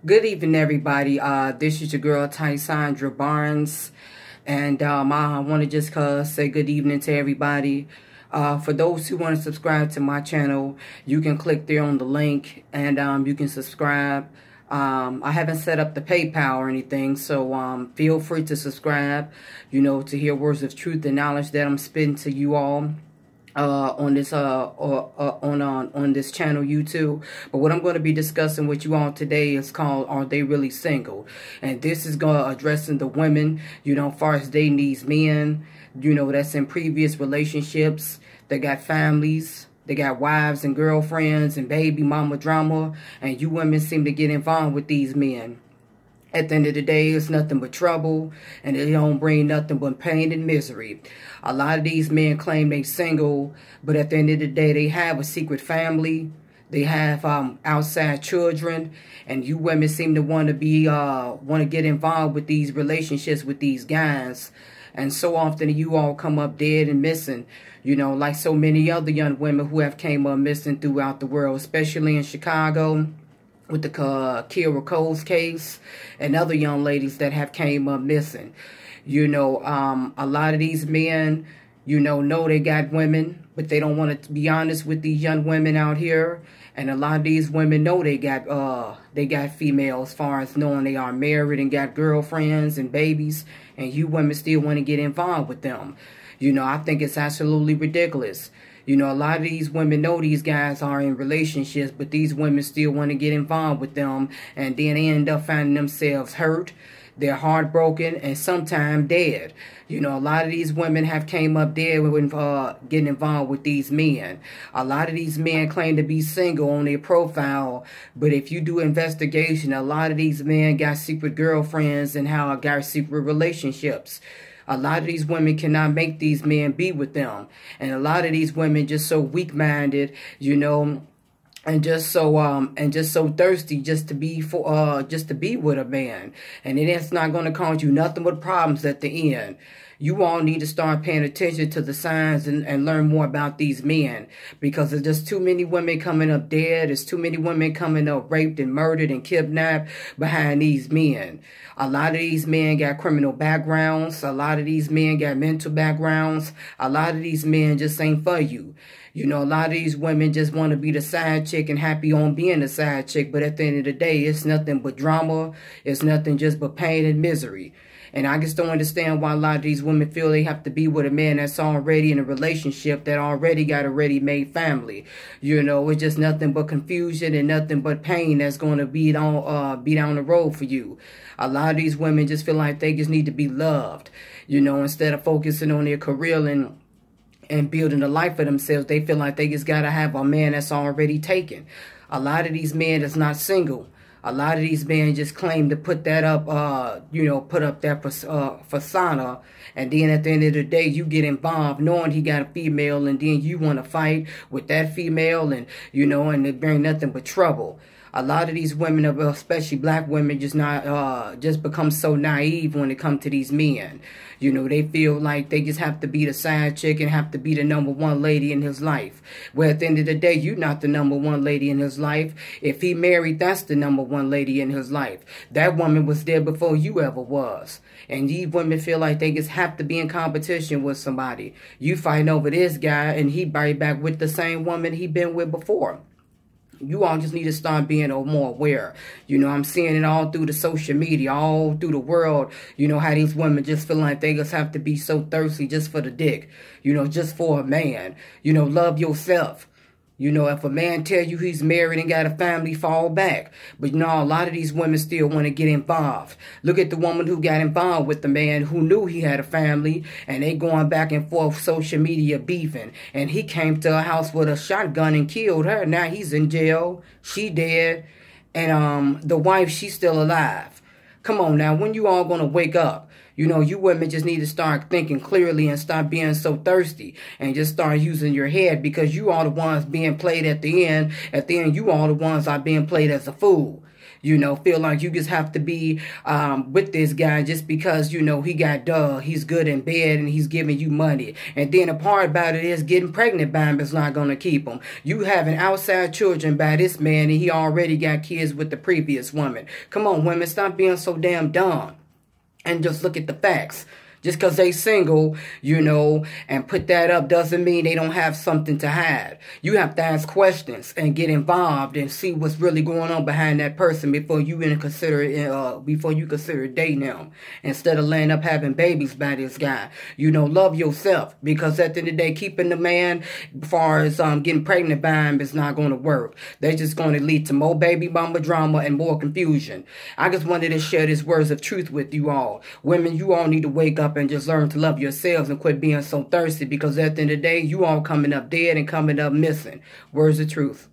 Good evening, everybody. This is your girl, Tysandra Barnes. And I want to just say good evening to everybody. For those who want to subscribe to my channel, you can click there on the link and you can subscribe. I haven't set up the PayPal or anything, so feel free to subscribe, to hear words of truth and knowledge that I'm spitting to you all. On this on this channel YouTube. But what I'm going to be discussing with you all today is called "Are They Really Single?" And this is going to addressing the women, far as they needs men, that's in previous relationships. They got families. They got wives and girlfriends and baby mama drama, and you women seem to get involved with these men. At the end of the day, it's nothing but trouble, and it don't bring nothing but pain and misery. A lot of these men claim they single, but at the end of the day, they have a secret family. They have outside children, and you women seem to want to get involved with these relationships with these guys. And so often you all come up dead and missing, like so many other young women who have came up missing throughout the world, especially in Chicago, with the Kira Coles case and other young ladies that have came up missing. A lot of these men, know they got women, but they don't want to be honest with these young women out here. And a lot of these women know they got females, as far as knowing they are married and got girlfriends and babies, and you women still want to get involved with them. I think it's absolutely ridiculous. A lot of these women know these guys are in relationships, but these women still want to get involved with them, and then they end up finding themselves hurt, they're heartbroken, and sometimes dead. A lot of these women have came up dead with getting involved with these men. A lot of these men claim to be single on their profile, but if you do investigation, a lot of these men got secret girlfriends and got secret relationships. A lot of these women cannot make these men be with them. And a lot of these women just so weak-minded, and just so thirsty just to be with a man. And it's not going to cause you nothing but problems at the end. You all need to start paying attention to the signs and learn more about these men, because there's just too many women coming up dead. There's too many women coming up raped and murdered and kidnapped behind these men. A lot of these men got criminal backgrounds. A lot of these men got mental backgrounds. A lot of these men just ain't for you. A lot of these women just want to be the side chick and happy on being the side chick. But at the end of the day, it's nothing but drama. It's nothing just but pain and misery. And I just don't understand why a lot of these women feel they have to be with a man that's already in a relationship, that already got a ready-made family. It's just nothing but confusion and nothing but pain that's going to be down the road for you. A lot of these women just feel like they just need to be loved, instead of focusing on their career and building a life for themselves. They feel like they just got to have a man that's already taken. A lot of these men that's not single. A lot of these men just claim to put that up, put up that persona, and then at the end of the day, you get involved knowing he got a female, and then you want to fight with that female, and, and it bring nothing but trouble. A lot of these women, especially black women, just become so naive when it comes to these men. They feel like they just have to be the side chick and have to be the #1 lady in his life. Well, at the end of the day, you're not the #1 lady in his life. If he married, that's the #1 lady in his life. That woman was there before you ever was. And these women feel like they just have to be in competition with somebody. You fighting over this guy, and he right back with the same woman he been with before. You all just need to start being more aware. I'm seeing it all through the social media, all through the world. How these women just feel like they just have to be so thirsty just for the dick, just for a man. Love yourself. If a man tell you he's married and got a family, fall back. But a lot of these women still want to get involved. Look at the woman who got involved with the man who knew he had a family, and they going back and forth social media beefing. And he came to her house with a shotgun and killed her. Now he's in jail. She dead. And the wife, she's still alive. Come on now, when you all going to wake up? You know, you women just need to start thinking clearly and stop being so thirsty and just start using your head, because you are the ones being played at the end. At the end, you are the ones are being played as a fool. You know, feel like you just have to be with this guy just because, you know, he got dug. He's good in bed and he's giving you money. And then the part about it is getting pregnant by him is not going to keep him. You having outside children by this man and he already got kids with the previous woman. Come on, women, stop being so damn dumb and just look at the facts. Just because they single, you know, and put that up doesn't mean they don't have something to hide. You have to ask questions and get involved and see what's really going on behind that person before you consider dating them. Instead of laying up having babies by this guy. You know, love yourself, because at the end of the day, keeping the man as far as getting pregnant by him is not going to work. They're just going to lead to more baby mama drama and more confusion. I just wanted to share these words of truth with you all. Women, you all need to wake up and just learn to love yourselves and quit being so thirsty, because at the end of the day, you all coming up dead and coming up missing. Words of truth.